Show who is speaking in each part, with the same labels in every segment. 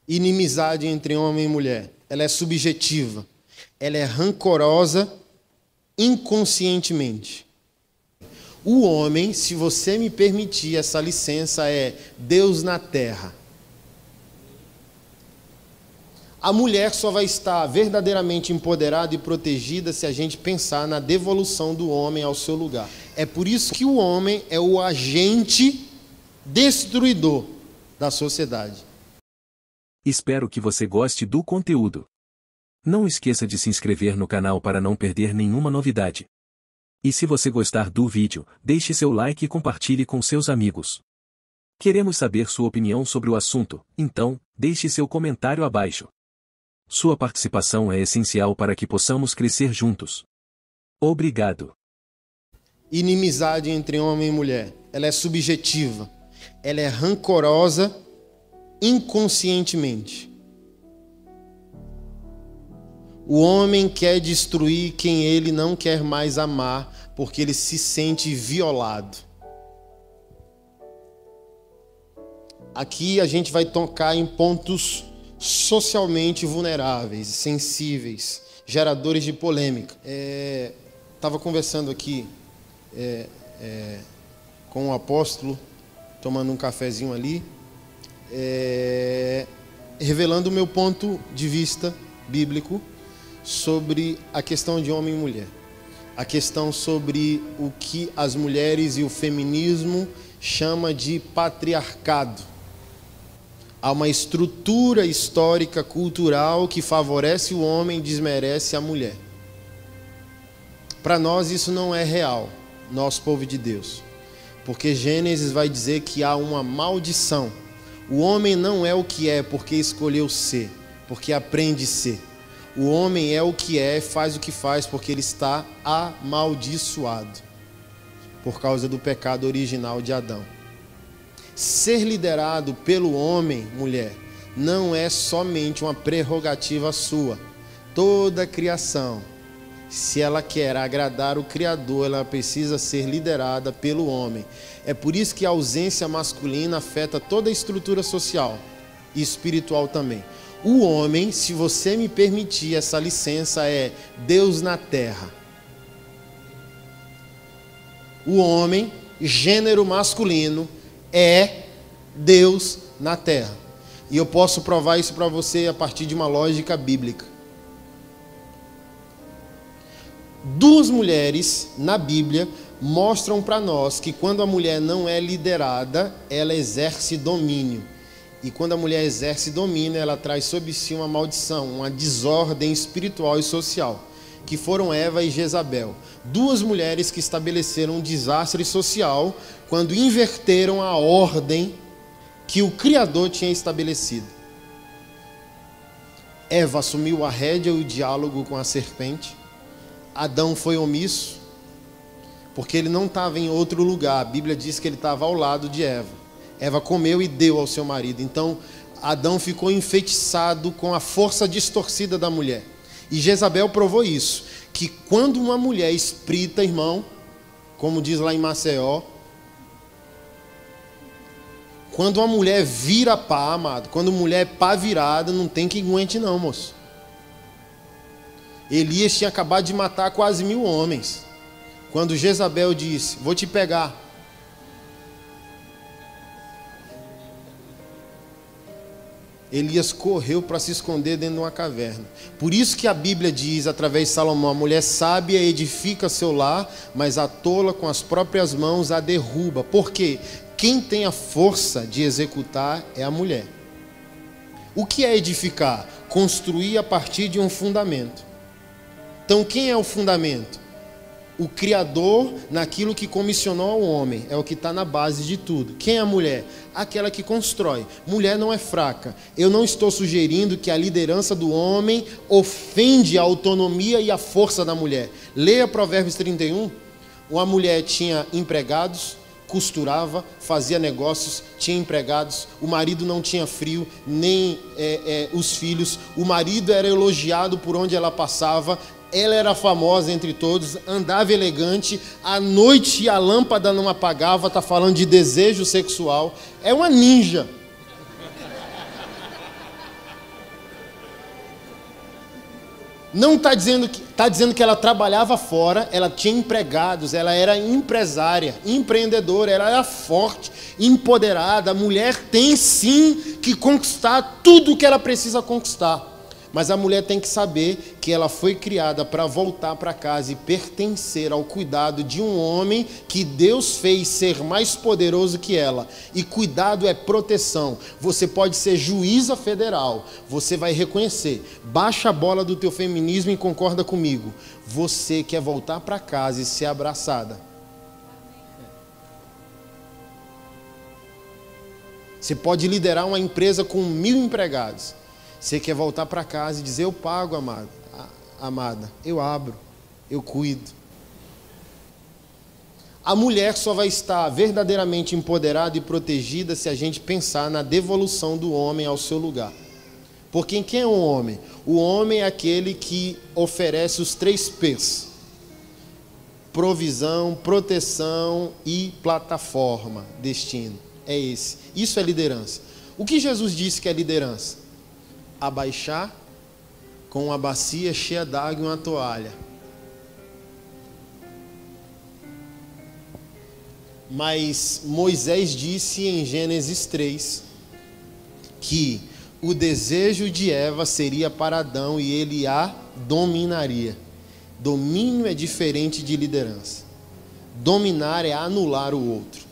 Speaker 1: Inimizade entre homem e mulher, ela é subjetiva, ela é rancorosa inconscientemente. O homem, se você me permitir essa licença, é Deus na terra. A mulher só vai estar verdadeiramente empoderada e protegida se a gente pensar na devolução do homem ao seu lugar. É por isso que o homem é o agente destruidor da sociedade.
Speaker 2: Espero que você goste do conteúdo. Não esqueça de se inscrever no canal para não perder nenhuma novidade. E se você gostar do vídeo, deixe seu like e compartilhe com seus amigos. Queremos saber sua opinião sobre o assunto, então, deixe seu comentário abaixo. Sua participação é essencial para que possamos crescer juntos. Obrigado.
Speaker 1: Inimizade entre homem e mulher, ela é subjetiva, ela é rancorosa inconscientemente. O homem quer destruir quem ele não quer mais amar, porque ele se sente violado. Aqui a gente vai tocar em pontos socialmente vulneráveis, sensíveis, geradores de polêmica. Estava conversando aqui com o apóstolo, tomando um cafezinho ali, revelando o meu ponto de vista bíblico sobre a questão de homem e mulher, a questão sobre o que as mulheres e o feminismo chama de patriarcado. Há uma estrutura histórica, cultural, que favorece o homem e desmerece a mulher. Para nós isso não é real, nosso povo de Deus, porque Gênesis vai dizer que há uma maldição. O homem não é o que é porque escolheu ser, porque aprende a ser. O homem é o que é, faz o que faz porque ele está amaldiçoado por causa do pecado original de Adão. Ser liderado pelo homem, mulher, não é somente uma prerrogativa sua. Toda a criação, se ela quer agradar o Criador, ela precisa ser liderada pelo homem. É por isso que a ausência masculina afeta toda a estrutura social e espiritual também. O homem, se você me permitir essa licença, é Deus na terra. O homem, gênero masculino, é Deus na terra. E eu posso provar isso para você a partir de uma lógica bíblica. Duas mulheres na Bíblia mostram para nós que quando a mulher não é liderada, ela exerce domínio. E quando a mulher exerce domínio, ela traz sobre si uma maldição, uma desordem espiritual e social, que foram Eva e Jezabel. Duas mulheres que estabeleceram um desastre social quando inverteram a ordem que o Criador tinha estabelecido. Eva assumiu a rédea e o diálogo com a serpente. Adão foi omisso, porque ele não estava em outro lugar. A Bíblia diz que ele estava ao lado de Eva. Eva comeu e deu ao seu marido. Então, Adão ficou enfeitiçado com a força distorcida da mulher. E Jezabel provou isso, que quando uma mulher esprita, irmão, como diz lá em Maceió, quando uma mulher vira pá, amado, quando mulher é pá virada, não tem que aguente não, moço. Elias tinha acabado de matar quase 1000 homens. Quando Jezabel disse, vou te pegar. Elias correu para se esconder dentro de uma caverna. Por isso que a Bíblia diz, através de Salomão, a mulher sábia edifica seu lar, mas a tola com as próprias mãos a derruba. Por quê? Quem tem a força de executar é a mulher. O que é edificar? Construir a partir de um fundamento. Então quem é o fundamento? O Criador naquilo que comissionou ao homem, é o que está na base de tudo. Quem é a mulher? Aquela que constrói. Mulher não é fraca. Eu não estou sugerindo que a liderança do homem ofende a autonomia e a força da mulher. Leia Provérbios 31. Uma mulher tinha empregados, costurava, fazia negócios, tinha empregados, o marido não tinha frio, nem os filhos. O marido era elogiado por onde ela passava. Ela era famosa entre todos, andava elegante, à noite a lâmpada não apagava, está falando de desejo sexual, é uma ninja. Não está dizendo que ela trabalhava fora, ela tinha empregados, ela era empresária, empreendedora, ela era forte, empoderada. A mulher tem sim que conquistar tudo o que ela precisa conquistar. Mas a mulher tem que saber que ela foi criada para voltar para casa e pertencer ao cuidado de um homem que Deus fez ser mais poderoso que ela. E cuidado é proteção. Você pode ser juíza federal, você vai reconhecer. Baixa a bola do teu feminismo e concorda comigo. Você quer voltar para casa e ser abraçada. Você pode liderar uma empresa com 1000 empregados. Você quer voltar para casa e dizer: eu pago, amada, eu abro, eu cuido. A mulher só vai estar verdadeiramente empoderada e protegida se a gente pensar na devolução do homem ao seu lugar. Porque quem é o homem? O homem é aquele que oferece os 3 P's: provisão, proteção e plataforma, destino. É esse. Isso é liderança. O que Jesus disse que é liderança? Abaixar com uma bacia cheia d'água e uma toalha. Mas Moisés disse em Gênesis 3 que o desejo de Eva seria para Adão e ele a dominaria. Domínio é diferente de liderança. Dominar é anular o outro.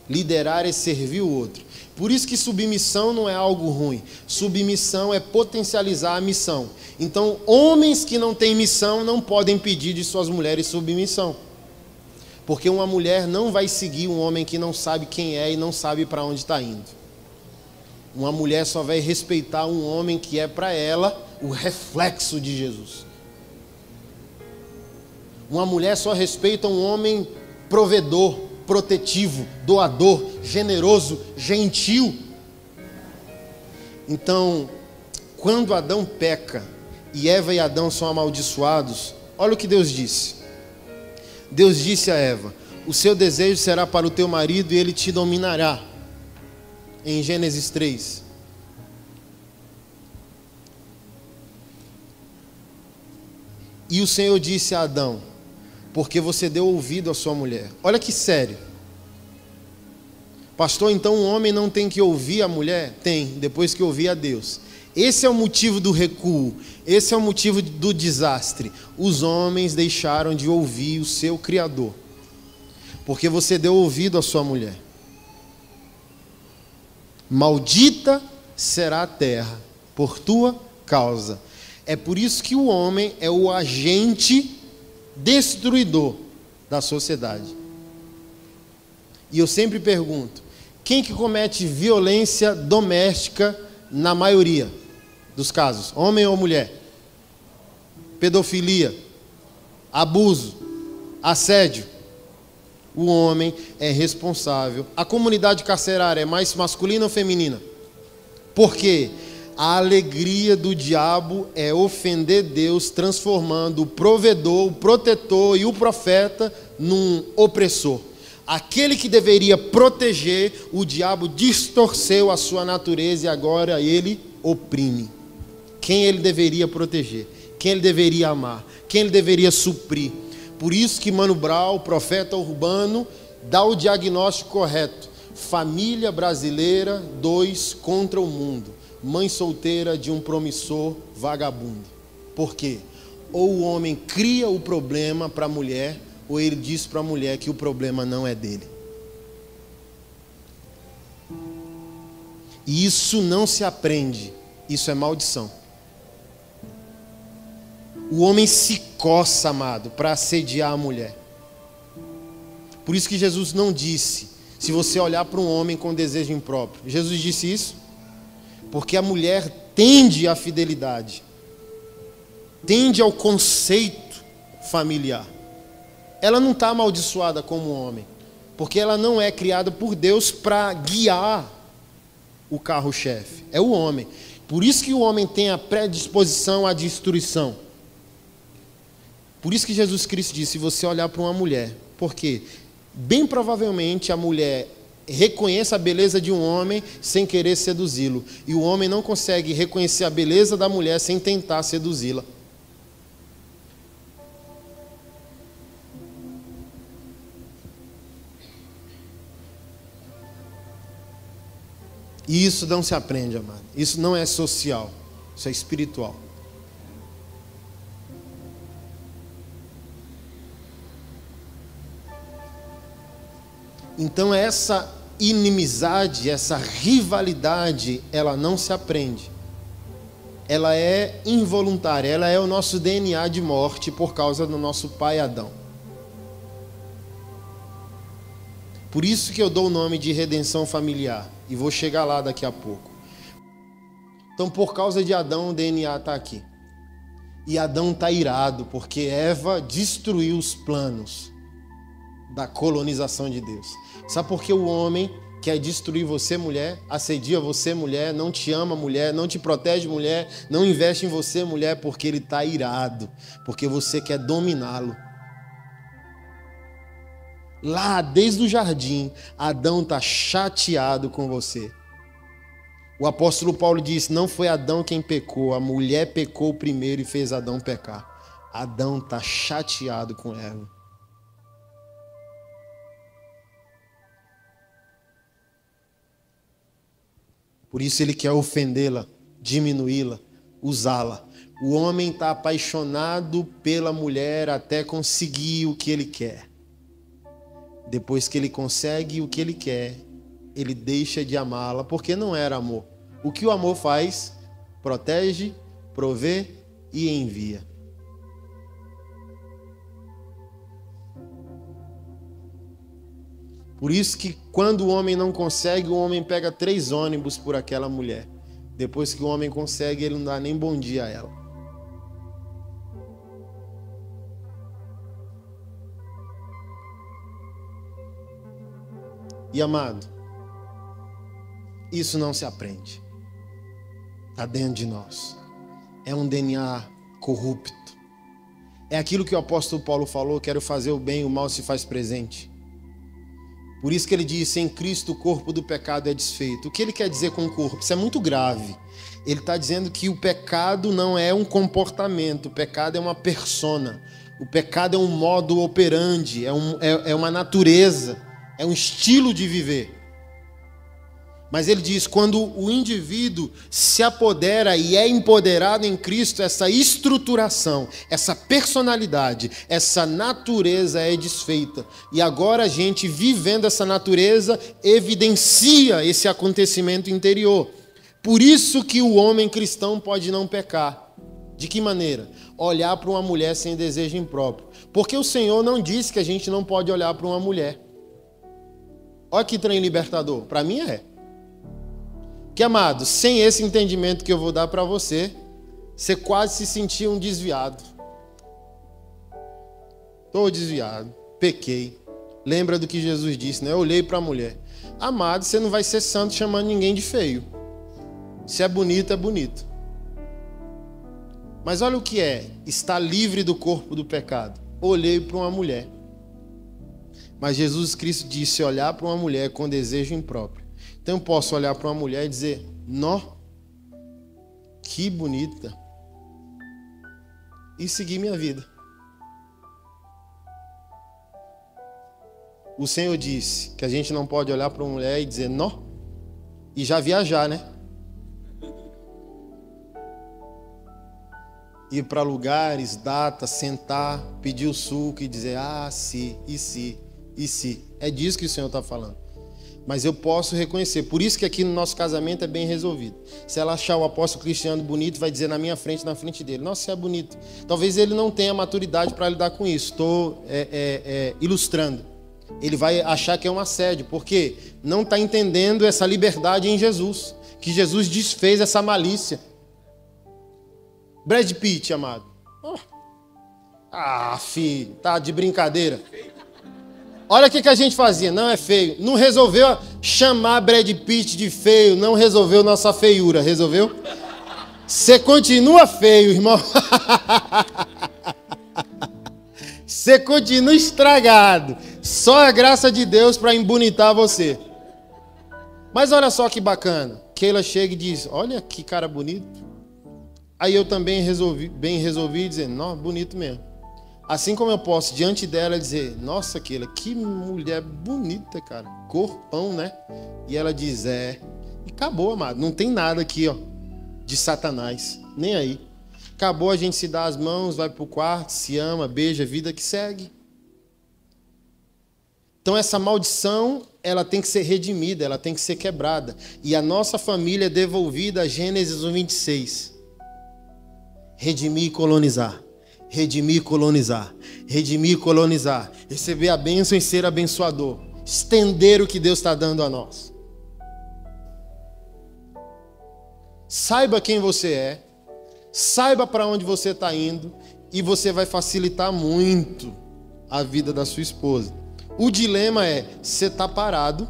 Speaker 1: Liderar é servir o outro. Por isso que submissão não é algo ruim. Submissão é potencializar a missão. Então, homens que não têm missão não podem pedir de suas mulheres submissão. Porque uma mulher não vai seguir um homem que não sabe quem é e não sabe para onde está indo. Uma mulher só vai respeitar um homem que é para ela o reflexo de Jesus. Uma mulher só respeita um homem provedor, protetivo, doador, generoso, gentil. Então, quando Adão peca e Eva e Adão são amaldiçoados, olha o que Deus disse. Deus disse a Eva: o seu desejo será para o teu marido e ele te dominará. Em Gênesis 3. E o Senhor disse a Adão: porque você deu ouvido à sua mulher. Olha que sério. Pastor, então um homem não tem que ouvir a mulher? Tem, depois que ouvir a Deus. Esse é o motivo do recuo, esse é o motivo do desastre. Os homens deixaram de ouvir o seu Criador, porque você deu ouvido à sua mulher. Maldita será a terra por tua causa. É por isso que o homem é o agente destruidor da sociedade. E eu sempre pergunto: quem que comete violência doméstica na maioria dos casos? Homem ou mulher? Pedofilia, abuso, assédio. O homem é responsável. A comunidade carcerária é mais masculina ou feminina? Por quê? A alegria do diabo é ofender Deus, transformando o provedor, o protetor e o profeta num opressor. Aquele que deveria proteger, o diabo distorceu a sua natureza e agora ele oprime. Quem ele deveria proteger? Quem ele deveria amar? Quem ele deveria suprir? Por isso que Mano Brown, profeta urbano, dá o diagnóstico correto. Família brasileira 2 contra o mundo. Mãe solteira de um promissor vagabundo. Por quê? Ou o homem cria o problema para a mulher, ou ele diz para a mulher que o problema não é dele. E isso não se aprende, isso é maldição. O homem se coça, amado, para assediar a mulher. Por isso que Jesus não disse, se você olhar para um homem com desejo impróprio. Jesus disse isso porque a mulher tende à fidelidade, tende ao conceito familiar. Ela não está amaldiçoada como um homem, porque ela não é criada por Deus para guiar o carro-chefe. É o homem. Por isso que o homem tem a predisposição à destruição. Por isso que Jesus Cristo disse, se você olhar para uma mulher, porque bem provavelmente a mulher reconhece a beleza de um homem sem querer seduzi-lo, e o homem não consegue reconhecer a beleza da mulher sem tentar seduzi-la. E isso não se aprende, amado. Isso não é social, isso é espiritual. Então essa inimizade, essa rivalidade, ela não se aprende. Ela é involuntária, ela é o nosso DNA de morte por causa do nosso pai Adão. Por isso que eu dou o nome de redenção familiar, e vou chegar lá daqui a pouco. Então, por causa de Adão, o DNA está aqui. E Adão está irado, porque Eva destruiu os planos da colonização de Deus. Sabe por que o homem quer destruir você, mulher? Assedia você, mulher? Não te ama, mulher? Não te protege, mulher? Não investe em você, mulher? Porque ele está irado. Porque você quer dominá-lo. Lá, desde o jardim, Adão está chateado com você. O apóstolo Paulo diz, não foi Adão quem pecou, a mulher pecou primeiro e fez Adão pecar. Adão está chateado com Eva. Por isso ele quer ofendê-la, diminuí-la, usá-la. O homem está apaixonado pela mulher até conseguir o que ele quer. Depois que ele consegue o que ele quer, ele deixa de amá-la, porque não era amor. O que o amor faz? Protege, provê e envia. Por isso que quando o homem não consegue, o homem pega 3 ônibus por aquela mulher. Depois que o homem consegue, ele não dá nem bom dia a ela. E amado, isso não se aprende. Está dentro de nós. É um DNA corrupto. É aquilo que o apóstolo Paulo falou, quero fazer o bem, o mal se faz presente. Por isso que ele diz, em Cristo o corpo do pecado é desfeito. O que ele quer dizer com o corpo? Isso é muito grave. Ele está dizendo que o pecado não é um comportamento, o pecado é uma persona. O pecado é um modo operandi, é uma natureza, é um estilo de viver. Mas ele diz, quando o indivíduo se apodera e é empoderado em Cristo, essa estruturação, essa personalidade, essa natureza é desfeita. E agora a gente, vivendo essa natureza, evidencia esse acontecimento interior. Por isso que o homem cristão pode não pecar. De que maneira? Olhar para uma mulher sem desejo impróprio. Porque o Senhor não disse que a gente não pode olhar para uma mulher. Olha que trem libertador. Para mim é. Que, amado, sem esse entendimento que eu vou dar para você, você quase se sentia um desviado. Estou desviado, pequei. Lembra do que Jesus disse, né? Eu olhei para a mulher. Amado, você não vai ser santo chamando ninguém de feio. Se é bonito, é bonito. Mas olha o que é estar livre do corpo do pecado. Olhei para uma mulher. Mas Jesus Cristo disse olhar para uma mulher com desejo impróprio. Então eu posso olhar para uma mulher e dizer, nó, que bonita. E seguir minha vida. O Senhor disse que a gente não pode olhar para uma mulher e dizer, nó, e já viajar, né? Ir para lugares, datas, sentar, pedir o suco e dizer, ah, se, e se, e se. É disso que o Senhor está falando. Mas eu posso reconhecer. Por isso que aqui no nosso casamento é bem resolvido. Se ela achar o apóstolo Cristiano bonito, vai dizer na minha frente, na frente dele, nossa, você é bonito. Talvez ele não tenha maturidade para lidar com isso. Estou ilustrando. Ele vai achar que é um assédio, porque não está entendendo essa liberdade em Jesus. Que Jesus desfez essa malícia. Brad Pitt, amado. Ah, filho, tá de brincadeira. Olha o que a gente fazia. Não é feio. Não resolveu chamar Brad Pitt de feio. Não resolveu nossa feiura. Resolveu? Você continua feio, irmão. Você continua estragado. Só a graça de Deus para embonitar você. Mas olha só que bacana. Keila chega e diz, olha que cara bonito. Aí eu também resolvi dizer, não, bonito mesmo. Assim como eu posso, diante dela, dizer, nossa, Keila, que mulher bonita, cara. Corpão, né? E ela diz, E acabou, amado. Não tem nada aqui, ó, de Satanás. Nem aí. Acabou, a gente se dá as mãos, vai pro quarto, se ama, beija, vida que segue. Então essa maldição, ela tem que ser redimida, ela tem que ser quebrada. E a nossa família é devolvida a Gênesis 1:26. Redimir e colonizar. Redimir e colonizar. Redimir e colonizar. Receber a bênção e ser abençoador. Estender o que Deus está dando a nós. Saiba quem você é. Saiba para onde você está indo. E você vai facilitar muito a vida da sua esposa. O dilema é, você está parado,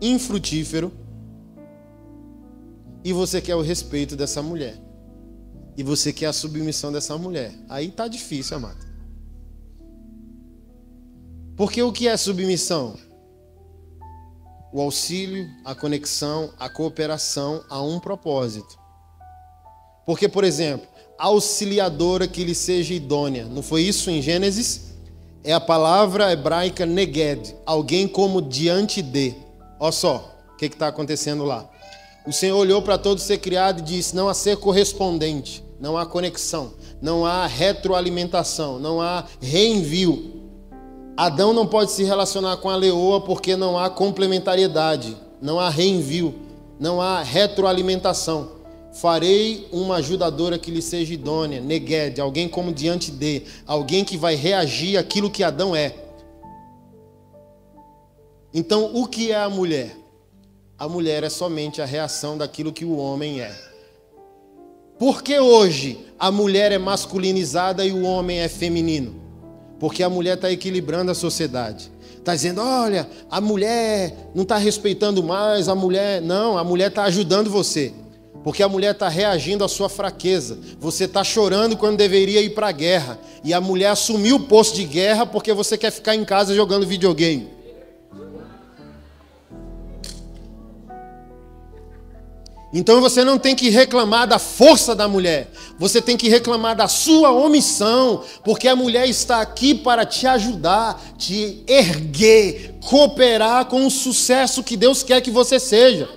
Speaker 1: infrutífero, e você quer o respeito dessa mulher. E você quer a submissão dessa mulher. Aí está difícil, amado. Porque o que é submissão? O auxílio, a conexão, a cooperação a um propósito. Porque, por exemplo, auxiliadora que lhe seja idônea. Não foi isso em Gênesis? É a palavra hebraica neged, alguém como diante de. Olha só o que está acontecendo lá. O Senhor olhou para todo ser criado e disse: não há ser correspondente, não há conexão, não há retroalimentação, não há reenvio. Adão não pode se relacionar com a leoa porque não há complementariedade, não há reenvio, não há retroalimentação. Farei uma ajudadora que lhe seja idônea, neged, alguém como diante de, alguém que vai reagir àquilo que Adão é. Então, o que é a mulher? A mulher é somente a reação daquilo que o homem é. Por que hoje a mulher é masculinizada e o homem é feminino? Porque a mulher está equilibrando a sociedade. Está dizendo, olha, a mulher não está respeitando mais, a mulher... Não, a mulher está ajudando você. Porque a mulher está reagindo à sua fraqueza. Você está chorando quando deveria ir para a guerra. E a mulher assumiu o posto de guerra porque você quer ficar em casa jogando videogame. Então você não tem que reclamar da força da mulher. Você tem que reclamar da sua omissão. Porque a mulher está aqui para te ajudar, te erguer, cooperar com o sucesso que Deus quer que você seja.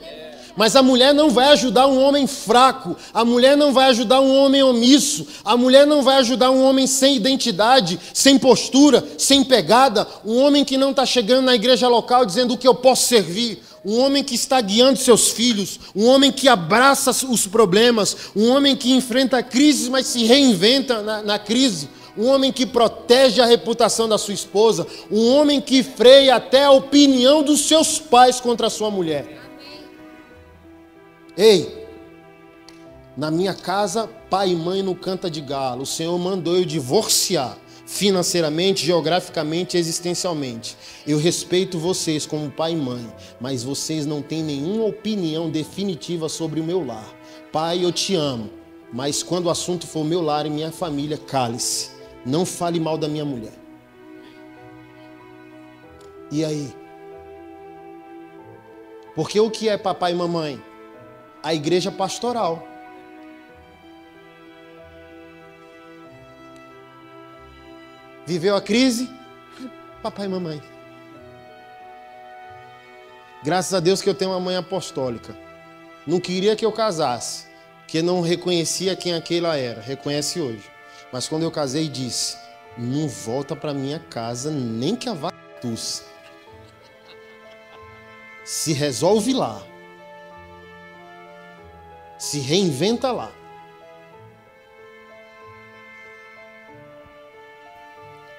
Speaker 1: Mas a mulher não vai ajudar um homem fraco, a mulher não vai ajudar um homem omisso, a mulher não vai ajudar um homem sem identidade, sem postura, sem pegada, um homem que não está chegando na igreja local dizendo o que eu posso servir, um homem que está guiando seus filhos, um homem que abraça os problemas, um homem que enfrenta a crise, mas se reinventa na crise, um homem que protege a reputação da sua esposa, um homem que freia até a opinião dos seus pais contra a sua mulher. Ei, na minha casa, pai e mãe não canta de galo. O Senhor mandou eu divorciar financeiramente, geograficamente, existencialmente. Eu respeito vocês como pai e mãe, mas vocês não têm nenhuma opinião definitiva sobre o meu lar. Pai, eu te amo, mas quando o assunto for meu lar e minha família, cale-se. Não fale mal da minha mulher. E aí? Porque o que é papai e mamãe? A igreja pastoral. Viveu a crise? Papai e mamãe. Graças a Deus que eu tenho uma mãe apostólica. Não queria que eu casasse, porque não reconhecia quem aquela era. Reconhece hoje. Mas quando eu casei, disse: não volta para minha casa nem que a vaca tussa. Se resolve lá. Se reinventa lá.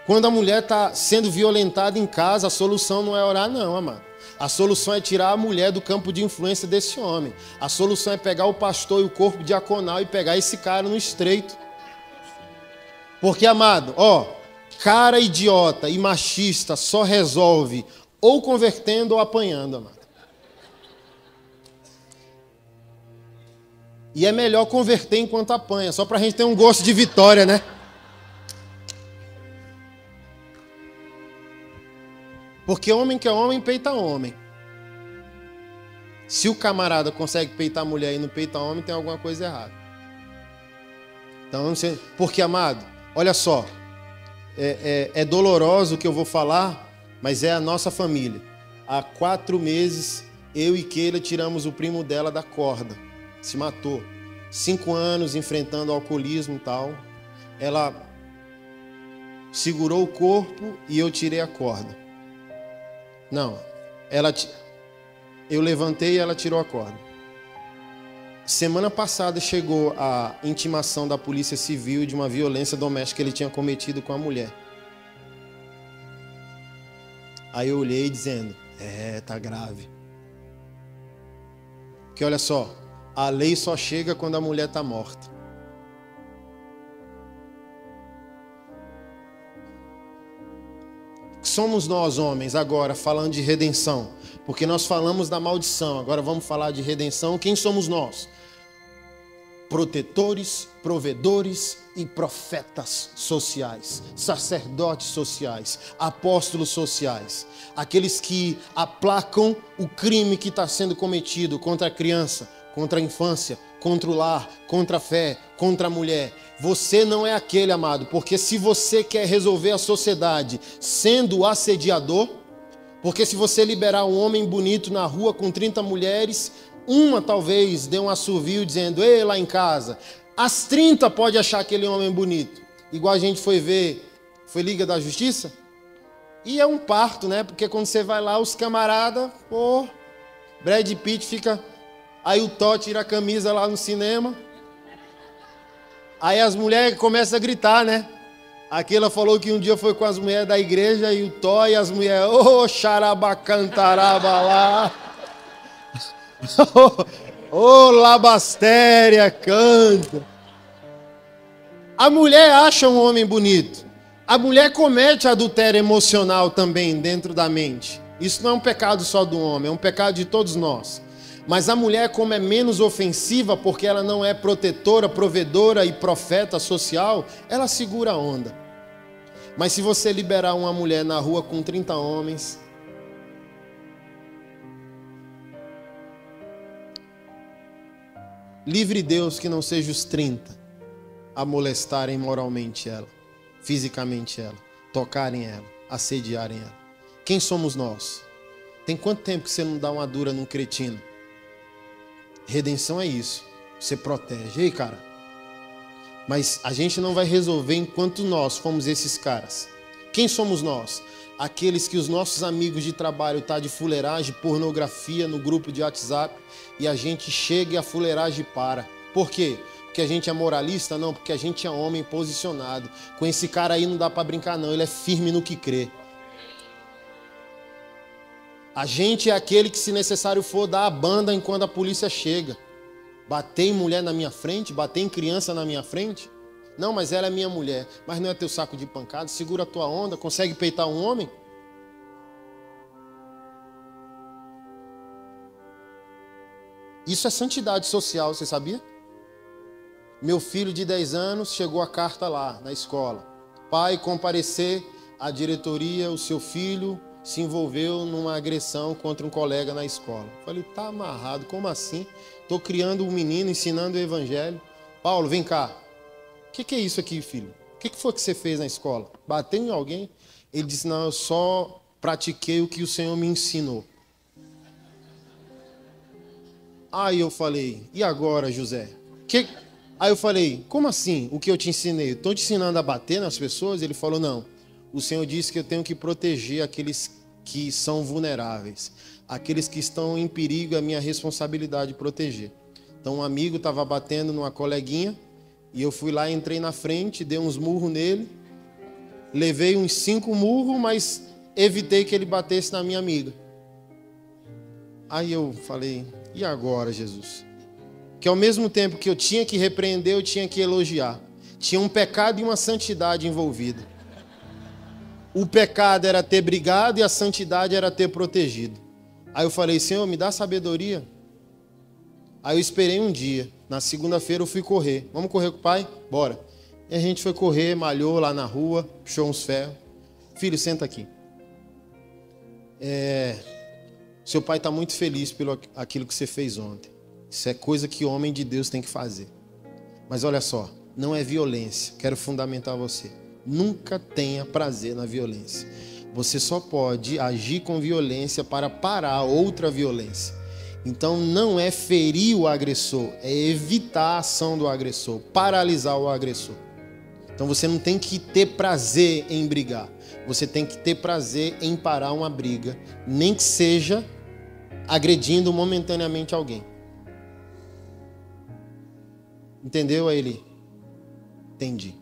Speaker 1: Quando a mulher está sendo violentada em casa, a solução não é orar não, amado. A solução é tirar a mulher do campo de influência desse homem. A solução é pegar o pastor e o corpo diaconal e pegar esse cara no estreito. Porque, amado, ó, cara idiota e machista só resolve ou convertendo ou apanhando, amado. E é melhor converter enquanto apanha, só para a gente ter um gosto de vitória, né? Porque homem que é homem, peita homem. Se o camarada consegue peitar a mulher e não peita homem, tem alguma coisa errada. Então, porque, amado, olha só, é doloroso o que eu vou falar, mas é a nossa família. Há 4 meses Eu e Keila tiramos o primo dela da corda. Se matou. 5 anos enfrentando alcoolismo e tal. Ela segurou o corpo e eu tirei a corda. Não, eu levantei e ela tirou a corda. Semana passada chegou a intimação da Polícia Civil de uma violência doméstica que ele tinha cometido com a mulher. Aí eu olhei dizendo, tá grave. Porque olha só, a lei só chega quando a mulher está morta. Somos nós, homens, agora falando de redenção, porque nós falamos da maldição, agora vamos falar de redenção. Quem somos nós? Protetores, provedores e profetas sociais, sacerdotes sociais, apóstolos sociais, aqueles que aplacam o crime que está sendo cometido contra a criança, contra a infância, contra o lar, contra a fé, contra a mulher. Você não é aquele, amado, porque se você quer resolver a sociedade sendo assediador, porque se você liberar um homem bonito na rua com 30 mulheres, uma talvez dê um assovio dizendo, ei, lá em casa, as 30 pode achar aquele homem bonito. Igual a gente foi ver, foi Liga da Justiça, e é um parto, né? Porque quando você vai lá, os camaradas, Brad Pitt fica, aí o Thor tira a camisa lá no cinema, aí as mulheres começam a gritar, né? Aquela falou que um dia foi com as mulheres da igreja e o Thor e as mulheres, xarabacantaraba lá. Labastéria, canta. A mulher acha um homem bonito. A mulher comete adultério emocional também dentro da mente. Isso não é um pecado só do homem, é um pecado de todos nós. Mas a mulher, como é menos ofensiva, porque ela não é protetora, provedora e profeta social, ela segura a onda. Mas se você liberar uma mulher na rua com 30 homens, livre Deus que não seja os 30 a molestarem moralmente ela, fisicamente ela, tocarem ela, assediarem ela. Quem somos nós? Tem quanto tempo que você não dá uma dura num cretino? Redenção é isso, você protege. Ei, cara, mas a gente não vai resolver enquanto nós fomos esses caras. Quem somos nós? Aqueles que os nossos amigos de trabalho tá de fuleiragem, pornografia no grupo de WhatsApp e a gente chega e a fuleiragem para. Por quê? Porque a gente é moralista? Não, porque a gente é homem posicionado. Com esse cara aí não dá para brincar não, ele é firme no que crê. A gente é aquele que, se necessário for, dá a banda enquanto a polícia chega. Bater em mulher na minha frente, bater em criança na minha frente. Não, mas ela é minha mulher. Mas não é teu saco de pancada? Segura a tua onda, consegue peitar um homem? Isso é santidade social, você sabia? Meu filho de 10 anos chegou a carta lá na escola. Pai, comparecer à diretoria, o seu filho se envolveu numa agressão contra um colega na escola. Falei, tá amarrado, como assim? Estou criando um menino, ensinando o evangelho. Paulo, vem cá. O que é isso aqui, filho? O que foi que você fez na escola? Bateu em alguém? Ele disse, não, eu só pratiquei o que o Senhor me ensinou. Aí eu falei, e agora, José? Aí eu falei, como assim, o que eu te ensinei? Estou te ensinando a bater nas pessoas? Ele falou, não. O Senhor disse que eu tenho que proteger aqueles que são vulneráveis. Aqueles que estão em perigo, é minha responsabilidade proteger. Então um amigo estava batendo numa coleguinha, e eu fui lá, entrei na frente, dei uns murros nele, levei uns 5 murros, mas evitei que ele batesse na minha amiga. Aí eu falei, e agora, Jesus? Que ao mesmo tempo que eu tinha que repreender, eu tinha que elogiar. Tinha um pecado e uma santidade envolvida. O pecado era ter brigado e a santidade era ter protegido. Aí eu falei, Senhor, me dá sabedoria. Aí eu esperei um dia. Na segunda-feira eu fui correr. Vamos correr com o pai? Bora. E a gente foi correr, malhou lá na rua, puxou uns ferros. Filho, senta aqui. Seu pai está muito feliz pelo aquilo que você fez ontem. Isso é coisa que homem de Deus tem que fazer. Mas olha só, não é violência. Quero fundamentar você. Nunca tenha prazer na violência. Você só pode agir com violência para parar outra violência. Então não é ferir o agressor, é evitar a ação do agressor, paralisar o agressor. Então você não tem que ter prazer em brigar, você tem que ter prazer em parar uma briga, nem que seja agredindo momentaneamente alguém. Entendeu, Eli? Entendi.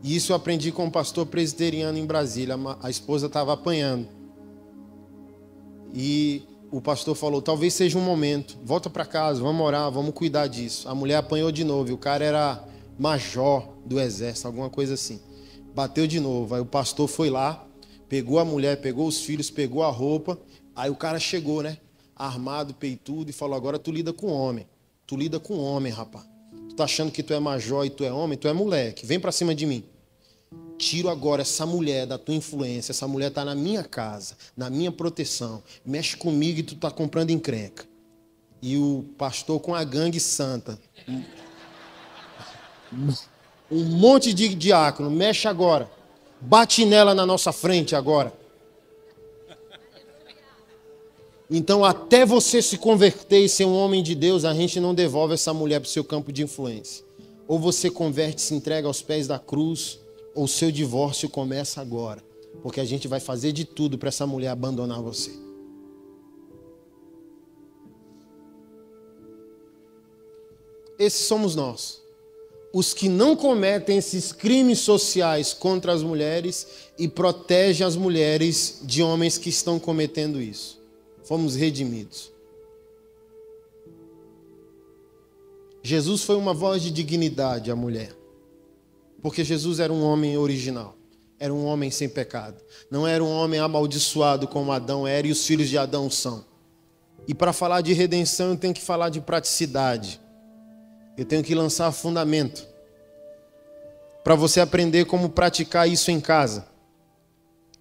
Speaker 1: E isso eu aprendi com um pastor presbiteriano em Brasília. A esposa estava apanhando. E o pastor falou, talvez seja um momento, volta para casa, vamos orar, vamos cuidar disso. A mulher apanhou de novo, e o cara era major do exército, alguma coisa assim. Bateu de novo, aí o pastor foi lá, pegou a mulher, pegou os filhos, pegou a roupa, aí o cara chegou, né, armado, peitudo, e falou, agora tu lida com homem, rapaz. Tu tá achando que tu é major e tu é homem, tu é moleque, vem para cima de mim. Tiro agora essa mulher da tua influência, essa mulher está na minha casa, na minha proteção, mexe comigo e tu está comprando encrenca. E o pastor com a gangue santa, um monte de diácono, mexe agora, bate nela na nossa frente agora. Então até você se converter e ser um homem de Deus, a gente não devolve essa mulher para o seu campo de influência. Ou você converte, se entrega aos pés da cruz, ou o seu divórcio começa agora, porque a gente vai fazer de tudo para essa mulher abandonar você. Esses somos nós, os que não cometem esses crimes sociais contra as mulheres e protegem as mulheres de homens que estão cometendo isso. Fomos redimidos. Jesus foi uma voz de dignidade à mulher. Porque Jesus era um homem original, era um homem sem pecado. Não era um homem amaldiçoado como Adão era e os filhos de Adão são. E para falar de redenção eu tenho que falar de praticidade. Eu tenho que lançar fundamento. Para você aprender como praticar isso em casa.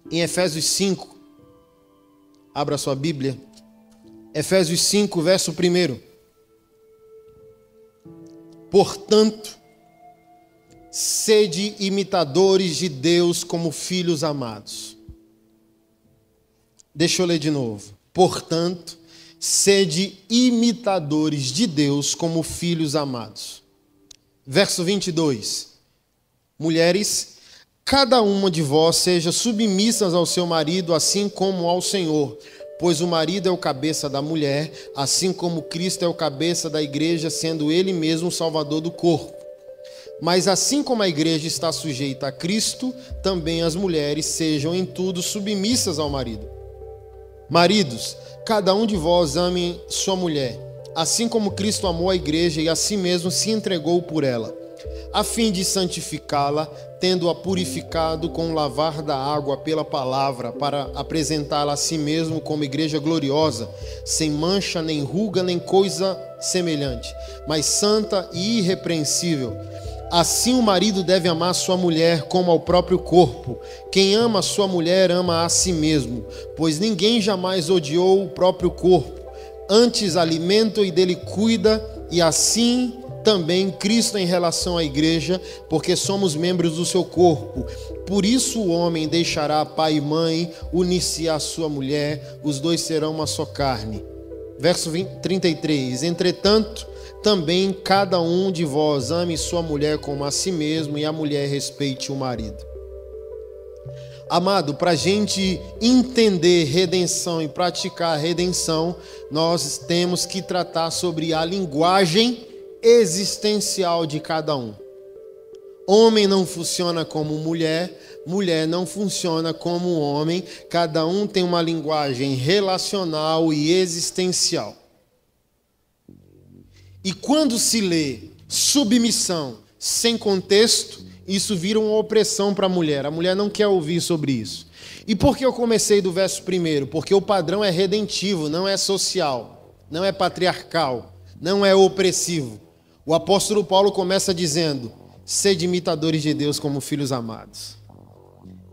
Speaker 1: Em Efésios 5, abra sua Bíblia. Efésios 5, verso 1. Portanto, sede imitadores de Deus como filhos amados. Deixa eu ler de novo. Portanto, sede imitadores de Deus como filhos amados. Verso 22. Mulheres, cada uma de vós seja submissas ao seu marido, assim como ao Senhor. Pois o marido é o cabeça da mulher, assim como Cristo é o cabeça da igreja, sendo ele mesmo o salvador do corpo. Mas assim como a igreja está sujeita a Cristo, também as mulheres sejam em tudo submissas ao marido. Maridos, cada um de vós ame sua mulher, assim como Cristo amou a igreja e a si mesmo se entregou por ela, a fim de santificá-la, tendo-a purificado com o lavar da água pela palavra, para apresentá-la a si mesmo como igreja gloriosa, sem mancha, nem ruga, nem coisa semelhante, mas santa e irrepreensível. Assim o marido deve amar sua mulher como ao próprio corpo. Quem ama sua mulher ama a si mesmo, pois ninguém jamais odiou o próprio corpo. Antes alimenta e dele cuida, e assim também Cristo em relação à igreja, porque somos membros do seu corpo. Por isso o homem deixará pai e mãe, unir-se à sua mulher, os dois serão uma só carne. Verso 33. Entretanto, também cada um de vós ame sua mulher como a si mesmo, e a mulher respeite o marido. Amado, para a gente entender redenção e praticar redenção, nós temos que tratar sobre a linguagem existencial de cada um. Homem não funciona como mulher, mulher não funciona como homem, cada um tem uma linguagem relacional e existencial. E quando se lê submissão sem contexto, isso vira uma opressão para a mulher. A mulher não quer ouvir sobre isso. E por que eu comecei do verso 1? Porque o padrão é redentivo, não é social, não é patriarcal, não é opressivo. O apóstolo Paulo começa dizendo: sede imitadores de Deus como filhos amados.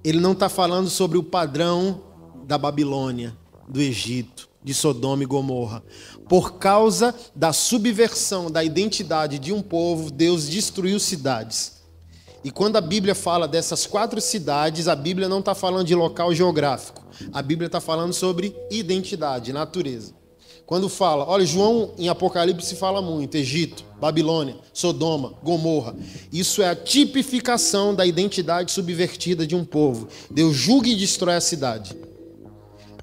Speaker 1: Ele não está falando sobre o padrão da Babilônia, do Egito, de Sodoma e Gomorra. Por causa da subversão da identidade de um povo, Deus destruiu cidades. E quando a Bíblia fala dessas 4 cidades, a Bíblia não está falando de local geográfico. A Bíblia está falando sobre identidade, natureza. Quando fala, olha, João em Apocalipse fala muito, Egito, Babilônia, Sodoma, Gomorra. Isso é a tipificação da identidade subvertida de um povo. Deus julga e destrói a cidade.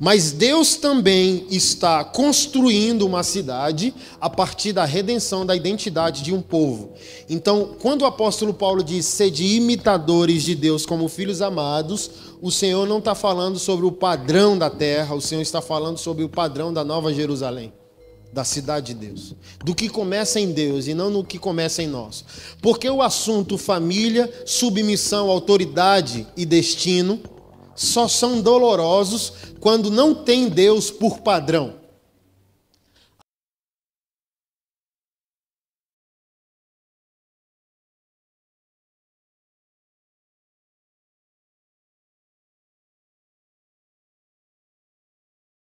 Speaker 1: Mas Deus também está construindo uma cidade a partir da redenção da identidade de um povo. Então, quando o apóstolo Paulo diz, sede imitadores de Deus como filhos amados, o Senhor não está falando sobre o padrão da terra, o Senhor está falando sobre o padrão da Nova Jerusalém, da cidade de Deus. Do que começa em Deus e não no que começa em nós. Porque o assunto família, submissão, autoridade e destino só são dolorosos quando não tem Deus por padrão.